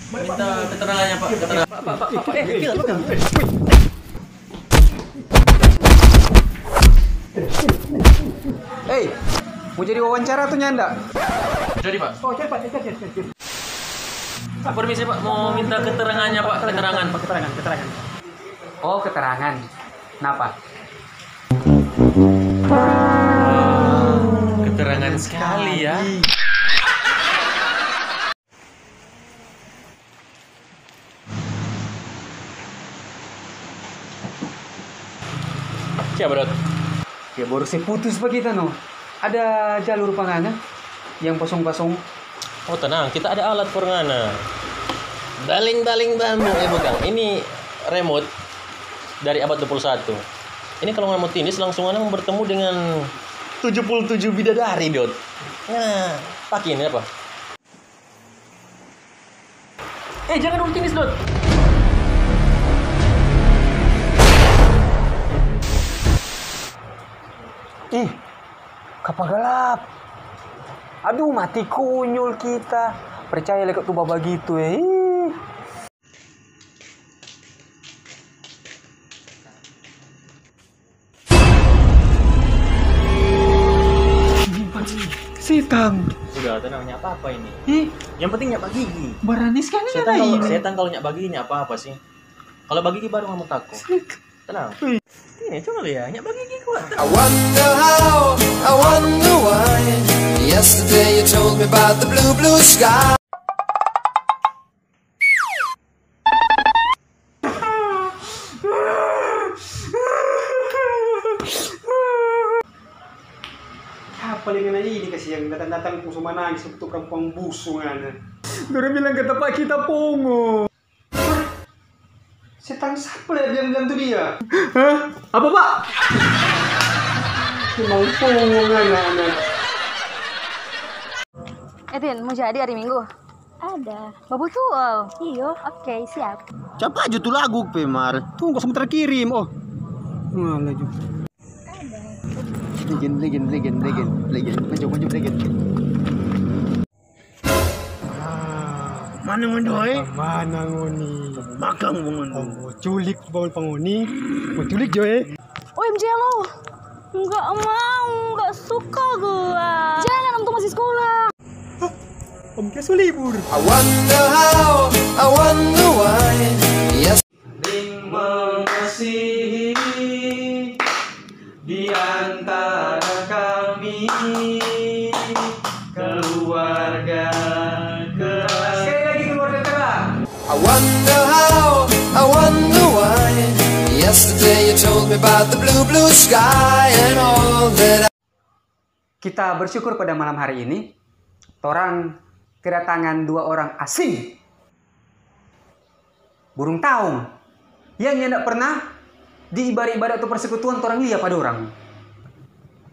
Minta keterangannya Pak. Hei, mau jadi wawancara tuh nyanda? Jadi Pak. Oh, cepat. Pak, permisi Pak, mau minta keterangannya Pak, keterangan. Oh, keterangan. Kenapa? Keterangan sekali ya. Siapa Dot? Ya baru saya putus begitu no. Ada jalur pangana yang pasong-pasong. Oh tenang, kita ada alat perngana. Baling-baling bambu bukan. Ini remote dari abad 21. Ini kalau mau tindis langsung Anda bertemu dengan 77 bidadari, Dot. Nah, pakai ini apa? Jangan dulu tindis, Dot. Kapagalap. Aduh, mati kunyul kita. Percaya lekok tuh baba gitu Sitang. Udah tenang, apa ini? Yang penting nyak gigi. Berani sekali Setan kalau nyak bagi apa sih? Kalau bagi gigi baru kamu takut. Tenang. Ini coba lihat, nyak bagi gigi kuat. I wonder how, I wonder why. Yesterday you told me about the blue sky. Palingan aja ini kasih yang datang-datang musuh mana nangis untuk kampung busungan. Dorang bilang ke tempat kita pongo. Setan siapa ya bilang tuh dia? Hah? Apa Pak? Mau pongo anak-anak. Tin, mau jadi hari Minggu? Ada. Babu tual. Iyo, oke, siap. Siapa aja tuh lagu Pemar? Tunggu sebentar kirim. Oh. Malah juga. Legend. Maju legend. Mana ngondoy? Mana ngoni? Magang ngondoy. Mau culik bangun pangoni. Mau culik Joy. OMG lo. Enggak mau, enggak suka gua. Jangan, Om tuh masih sekolah. Om Kesu libur. I wonder how, I wonder why. Yes. Saling mengasihi di antara kami, keluarga keras. Sekali lagi keluarga keras. I wonder how, I wonder why. Yesterday you told me about the blue sky and all that. Kita bersyukur pada malam hari ini, torang kedatangan dua orang asing. Burung taung yang tidak pernah di ibadah-ibadah atau persekutuan torang lihat pada orang.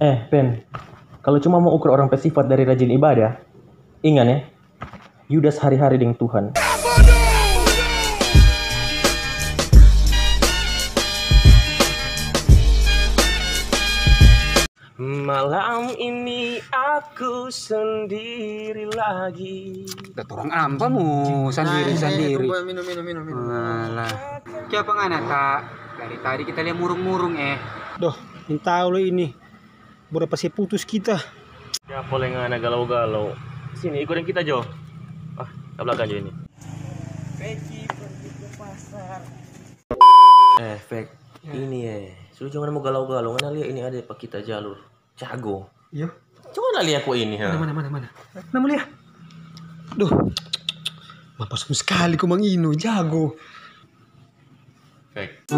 Pen, kalau cuma mau ukur orang pesifat dari rajin ibadah, ingat ya, Yudas hari-hari dengan Tuhan. Malam ini aku sendiri lagi. Udah torang ampa mu sendiri. Minum. Alah. Siapa ngana tak? Dari tadi kita lihat murung-murung Doh, minta lo ini. Berapa sih putus kita? Ya boleh ngana galau-galau. Sini ikutin kita Jo. Ke belakang Jo ini. Peci pergi ke pasar. Fek. Ini sudah jangan mau galau-galau. Ngana lihat ini ada pak kita jalur. Jago. Iya. Coba lihat kok ini. Mana. Nama lihat. Duh. Mampus sekali ku Mang Inu, jago. Fek.